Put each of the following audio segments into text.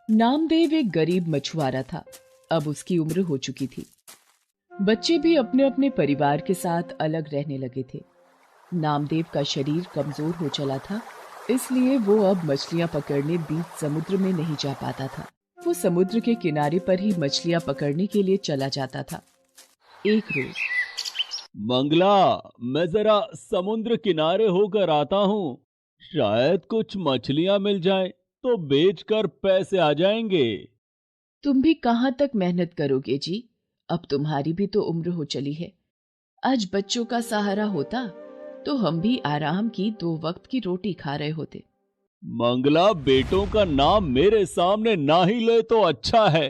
नामदेव एक गरीब मछुआरा था। अब उसकी उम्र हो चुकी थी। बच्चे भी अपने अपने परिवार के साथ अलग रहने लगे थे। नामदेव का शरीर कमजोर हो चला था, इसलिए वो अब मछलियां पकड़ने बीच समुद्र में नहीं जा पाता था। वो समुद्र के किनारे पर ही मछलियां पकड़ने के लिए चला जाता था। एक रोज मंगला, मैं जरा समुद्र किनारे होकर आता हूँ। शायद कुछ मछलियां मिल जाएं तो बेचकर पैसे आ जाएंगे। तुम भी कहाँ तक मेहनत करोगे जी? अब तुम्हारी भी तो उम्र हो चली है। आज बच्चों का सहारा होता तो हम भी आराम की 2 वक्त की रोटी खा रहे होते। मंगला, बेटों का नाम मेरे सामने ना ही ले तो अच्छा है।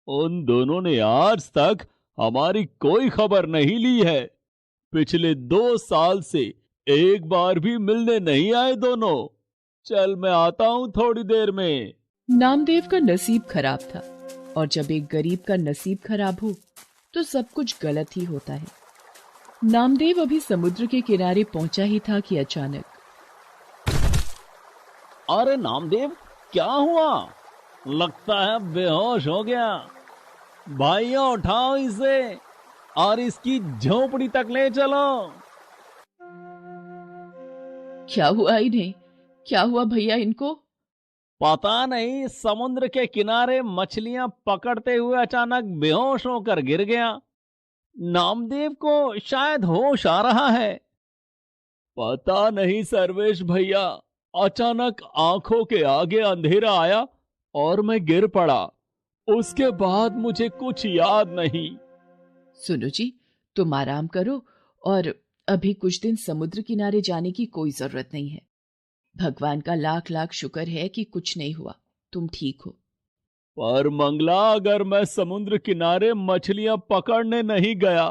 उन दोनों ने आज तक हमारी कोई खबर नहीं ली है। पिछले 2 साल से एक बार भी मिलने नहीं आए दोनों। चल, मैं आता हूँ थोड़ी देर में। नामदेव का नसीब खराब था, और जब एक गरीब का नसीब खराब हो तो सब कुछ गलत ही होता है। नामदेव अभी समुद्र के किनारे पहुंचा ही था कि अचानक अरे नामदेव, क्या हुआ? लगता है बेहोश हो गया। भाइयों, उठाओ इसे और इसकी झोपड़ी तक ले चलो। क्या हुआ इन्हें? क्या हुआ भैया इनको? पता नहीं, समुद्र के किनारे मछलियां पकड़ते हुए अचानक बेहोश होकर गिर गया। नामदेव को शायद होश आ रहा है। पता नहीं सर्वेश भैया, अचानक आंखों के आगे अंधेरा आया और मैं गिर पड़ा। उसके बाद मुझे कुछ याद नहीं। सुनो जी, तुम आराम करो, और अभी कुछ दिन समुद्र किनारे जाने की कोई जरूरत नहीं है। भगवान का लाख लाख शुक्र है कि कुछ नहीं हुआ, तुम ठीक हो। पर मंगला, अगर मैं समुद्र किनारे मछलियां पकड़ने नहीं गया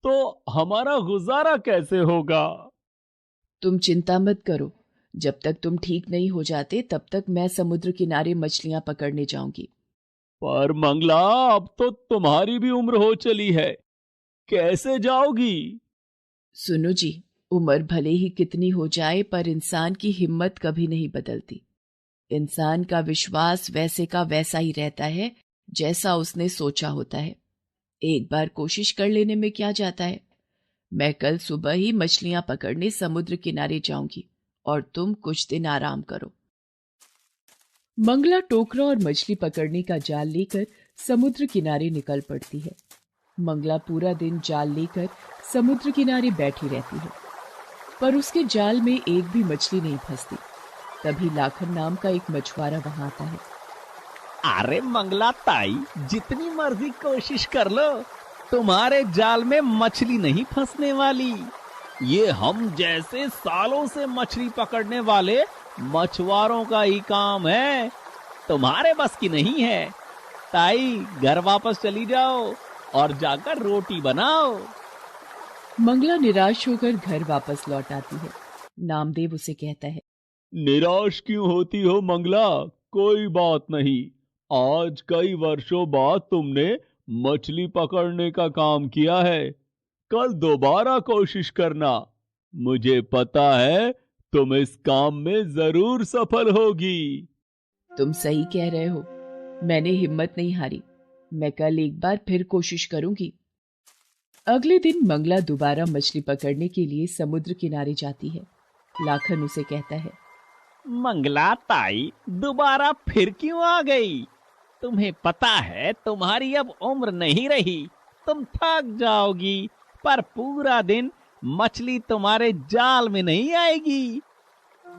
तो हमारा गुजारा कैसे होगा? तुम चिंता मत करो, जब तक तुम ठीक नहीं हो जाते तब तक मैं समुद्र किनारे मछलियां पकड़ने जाऊंगी। पर मंगला, अब तो तुम्हारी भी उम्र हो चली है, कैसे जाओगी? सुनो जी, उम्र भले ही कितनी हो जाए पर इंसान की हिम्मत कभी नहीं बदलती। इंसान का विश्वास वैसे का वैसा ही रहता है जैसा उसने सोचा होता है। एक बार कोशिश कर लेने में क्या जाता है। मैं कल सुबह ही मछलियां पकड़ने समुद्र किनारे जाऊंगी, और तुम कुछ दिन आराम करो। मंगला टोकरा और मछली पकड़ने का जाल लेकर समुद्र किनारे निकल पड़ती है। मंगला पूरा दिन जाल लेकर समुद्र किनारे बैठी रहती है, पर उसके जाल में एक भी मछली नहीं फंसती। तभी लाखन नाम का एक मछुआरा वहां आता है। अरे मंगला ताई, जितनी मर्जी कोशिश कर लो, तुम्हारे जाल में मछली नहीं फंसने वाली। ये हम जैसे सालों से मछली पकड़ने वाले मछुआरों का ही काम है, तुम्हारे बस की नहीं है। ताई, घर वापस चली जाओ और जाकर रोटी बनाओ। मंगला निराश होकर घर वापस लौट आती है। नामदेव उसे कहता है, निराश क्यों होती हो मंगला? कोई बात नहीं। आज कई वर्षों बाद तुमने मछली पकड़ने का काम किया है। कल दोबारा कोशिश करना। मुझे पता है तुम इस काम में जरूर सफल होगी। तुम सही कह रहे हो, मैंने हिम्मत नहीं हारी। मैं कल एक बार फिर कोशिश करूंगी। अगले दिन मंगला दोबारा मछली पकड़ने के लिए समुद्र किनारे जाती है। लाखन उसे कहता है, मंगला ताई, दोबारा फिर क्यों आ गई? तुम्हें पता है तुम्हारी अब उम्र नहीं रही, तुम थक जाओगी। पर पूरा दिन मछली तुम्हारे जाल में नहीं आएगी।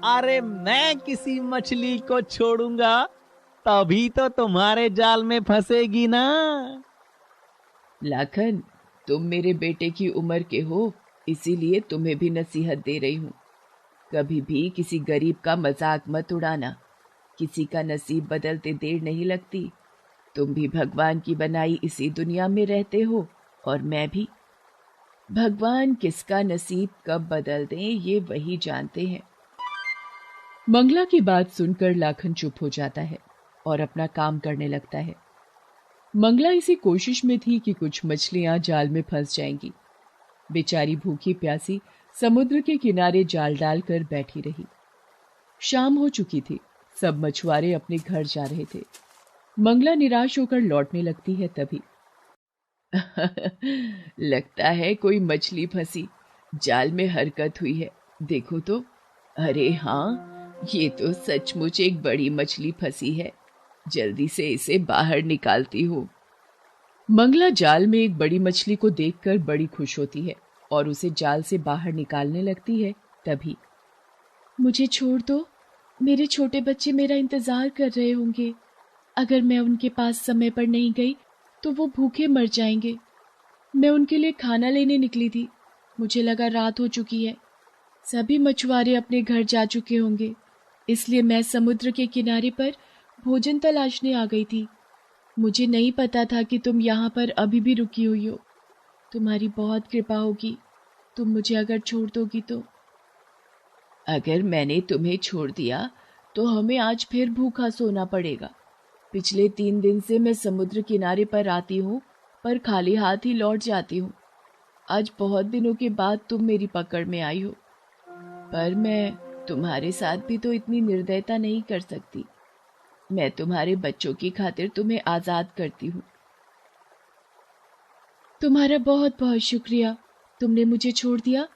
अरे मैं किसी मछली को छोड़ूंगा तभी तो तुम्हारे जाल में फंसेगी ना। लाखन, तुम मेरे बेटे की उम्र के हो, इसीलिए तुम्हें भी नसीहत दे रही हूं। कभी भी किसी गरीब का मजाक मत उड़ाना। किसी का नसीब बदलते देर नहीं लगती। तुम भी भगवान की बनाई इसी दुनिया में रहते हो, और मैं भी। भगवान किसका नसीब कब बदल दें ये वही जानते हैं। मंगला की बात सुनकर लाखन चुप हो जाता है और अपना काम करने लगता है। मंगला इसी कोशिश में थी कि कुछ मछलियां जाल में फंस जाएंगी। बेचारी भूखी प्यासी समुद्र के किनारे जाल डालकर बैठी रही। शाम हो चुकी थी। सब मछुआरे अपने घर जा रहे थे। मंगला निराश होकर लौटने लगती है तभी लगता है कोई मछली फंसी, जाल में हरकत हुई है, देखो तो। अरे हाँ, ये तो सचमुच एक बड़ी मछली फंसी है, जल्दी से इसे बाहर निकालती हूँ। मंगला जाल में एक बड़ी मछली को देखकर बड़ी खुश होती है और उसे जाल से बाहर निकालने लगती है तभी मुझे छोड़ दो, मेरे छोटे बच्चे मेरा इंतजार कर रहे होंगे। अगर मैं उनके पास समय पर नहीं गई तो वो भूखे मर जाएंगे। मैं उनके लिए खाना लेने निकली थी, मुझे लगा रात हो चुकी है, सभी मछुआरे अपने घर जा चुके होंगे, इसलिए मैं समुद्र के किनारे पर भोजन तलाशने आ गई थी। मुझे नहीं पता था कि तुम यहाँ पर अभी भी रुकी हुई हो। तुम्हारी बहुत कृपा होगी, तुम मुझे अगर छोड़ दोगी तो। अगर मैंने तुम्हें छोड़ दिया तो हमें आज फिर भूखा सोना पड़ेगा। पिछले 3 दिन से मैं समुद्र किनारे पर आती हूँ पर खाली हाथ ही लौट जाती हूँ। आज बहुत दिनों के बाद तुम मेरी पकड़ में आई हो, पर मैं तुम्हारे साथ भी तो इतनी निर्दयता नहीं कर सकती। मैं तुम्हारे बच्चों की खातिर तुम्हें आजाद करती हूँ। तुम्हारा बहुत बहुत शुक्रिया, तुमने मुझे छोड़ दिया।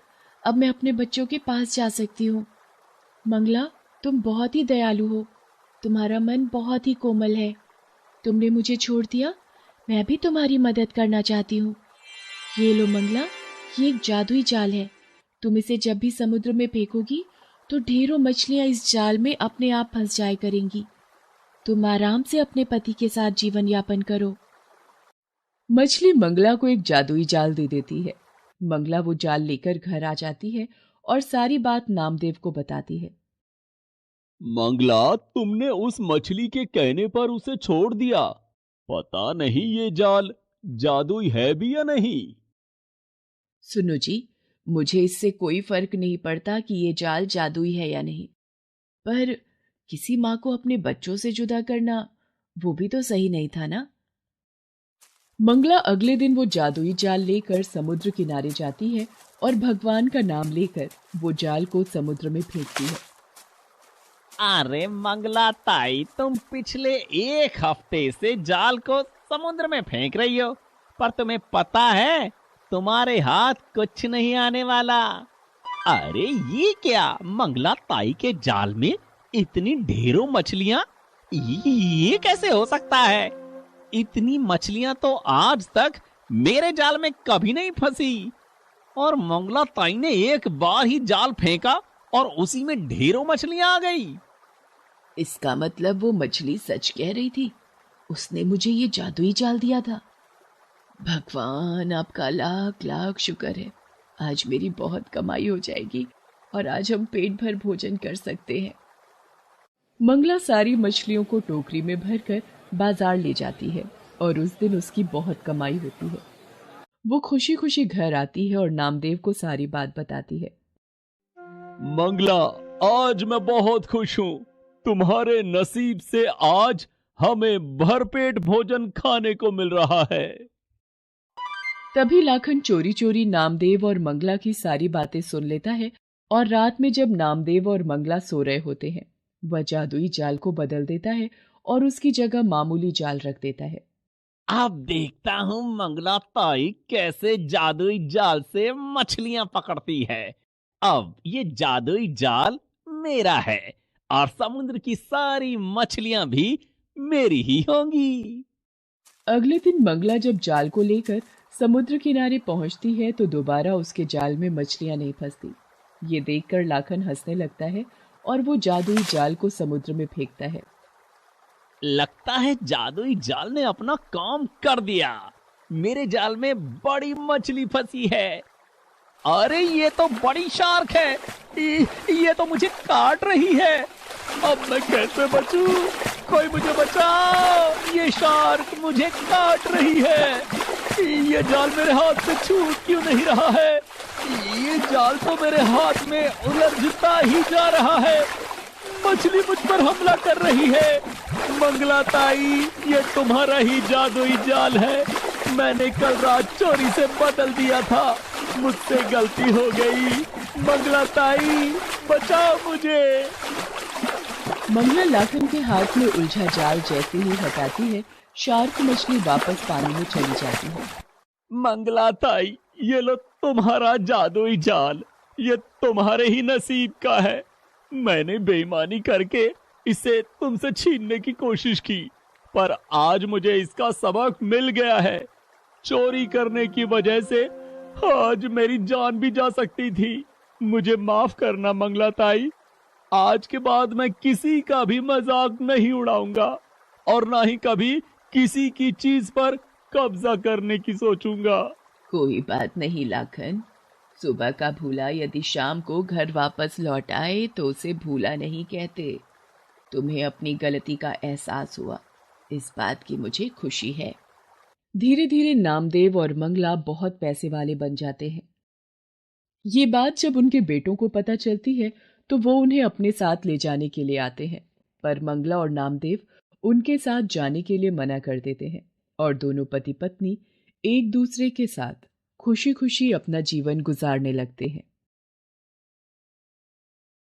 अब मैं अपने बच्चों के पास जा सकती हूँ। मंगला, तुम बहुत ही दयालु हो, तुम्हारा मन बहुत ही कोमल है। तुमने मुझे छोड़ दिया, मैं भी तुम्हारी मदद करना चाहती हूँ। ये लो मंगला, ये एक जादुई जाल है। तुम इसे जब भी समुद्र में फेंकोगी तो ढेरों मछलियां इस जाल में अपने आप फंस जाया करेंगी। तुम आराम से अपने पति के साथ जीवन यापन करो। मछली मंगला को एक जादुई जाल दे देती है। मंगला वो जाल लेकर घर आ जाती है और सारी बात नामदेव को बताती है। मंगला, तुमने उस मछली के कहने पर उसे छोड़ दिया। पता नहीं ये जाल जादुई है भी या नहीं। सुनो जी, मुझे इससे कोई फर्क नहीं पड़ता कि ये जाल जादुई है या नहीं, पर किसी माँ को अपने बच्चों से जुदा करना वो भी तो सही नहीं था ना। मंगला अगले दिन वो जादुई जाल लेकर समुद्र किनारे जाती है और भगवान का नाम लेकर वो जाल को समुद्र में फेंकती है। अरे मंगला ताई, तुम पिछले 1 हफ्ते से जाल को समुद्र में फेंक रही हो, पर तुम्हें पता है तुम्हारे हाथ कुछ नहीं आने वाला। अरे ये क्या, मंगला ताई के जाल में इतनी ढेरों मछलियां, ये कैसे हो सकता है? इतनी मछलियां तो आज तक मेरे जाल में कभी नहीं फंसी। और मंगला ताई ने एक बार ही जाल फेंका और उसी में ढेरों मछलियां आ गई। इसका मतलब वो मछली सच कह रही थी, उसने मुझे ये जादुई जाल दिया था। भगवान, आपका लाख लाख शुक्र है। आज मेरी बहुत कमाई हो जाएगी और आज हम पेट भर भोजन कर सकते हैं। मंगला सारी मछलियों को टोकरी में भरकर बाजार ले जाती है और उस दिन उसकी बहुत कमाई होती है। वो खुशी खुशी घर आती है और नामदेव को सारी बात बताती है। मंगला, आज मैं बहुत खुश हूँ। तुम्हारे नसीब से आज हमें भरपेट भोजन खाने को मिल रहा है। तभी लाखन चोरी चोरी नामदेव और मंगला की सारी बातें सुन लेता है और रात में जब नामदेव और मंगला सो रहे होते हैं, वह जादुई जाल को बदल देता है और उसकी जगह मामूली जाल रख देता है। अब देखता हूँ मंगला ताई कैसे जादुई जाल से मछलियां पकड़ती है। अब ये जादुई जाल मेरा है और समुद्र की सारी मछलियां भी मेरी ही होंगी। अगले दिन मंगला जब जाल को लेकर समुद्र किनारे पहुंचती है तो दोबारा उसके जाल में मछलियां नहीं फंसती। ये देखकर लाखन हंसने लगता है और वो जादुई जाल को समुद्र में फेंकता है। लगता है जादुई जाल ने अपना काम कर दिया। मेरे जाल में बड़ी मछली फंसी है। अरे ये तो बड़ी शार्क है, ये तो मुझे काट रही है। अब मैं कैसे बचूं? कोई मुझे बचाओ, ये शार्क मुझे काट रही है। ये जाल मेरे हाथ से छूट क्यों नहीं रहा है? ये जाल तो मेरे हाथ में उलझता ही जा रहा है। मछली मुझ पर हमला कर रही है। मंगला ताई, ये तुम्हारा ही जादुई जाल है। मैंने कल रात चोरी से बदल दिया था, मुझसे गलती हो गई। मंगला ताई, बचाओ मुझे। मंगला लाखन के हाथ में उलझा जाल जैसे ही हटाती है, शार्क मछली वापस पानी में चली जाती है। मंगला ताई, ये लो तुम्हारा जादुई जाल, ये तुम्हारे ही नसीब का है। मैंने बेईमानी करके इसे तुमसे छीनने की कोशिश की, पर आज मुझे इसका सबक मिल गया है। चोरी करने की वजह से आज मेरी जान भी जा सकती थी। मुझे माफ करना मंगला ताई। आज के बाद मैं किसी का भी मजाक नहीं उड़ाऊंगा और ना ही कभी किसी की चीज पर कब्जा करने की सोचूंगा। कोई बात नहीं लाखन, सुबह का भूला यदि शाम को घर वापस लौट आए तो उसे भूला नहीं कहते। तुम्हें अपनी गलती का एहसास हुआ, इस बात की मुझे खुशी है। धीरे धीरे नामदेव और मंगला बहुत पैसे वाले बन जाते हैं। ये बात जब उनके बेटों को पता चलती है तो वो उन्हें अपने साथ ले जाने के लिए आते हैं, पर मंगला और नामदेव उनके साथ जाने के लिए मना कर देते हैं और दोनों पति पत्नी एक दूसरे के साथ खुशी खुशी अपना जीवन गुजारने लगते हैं।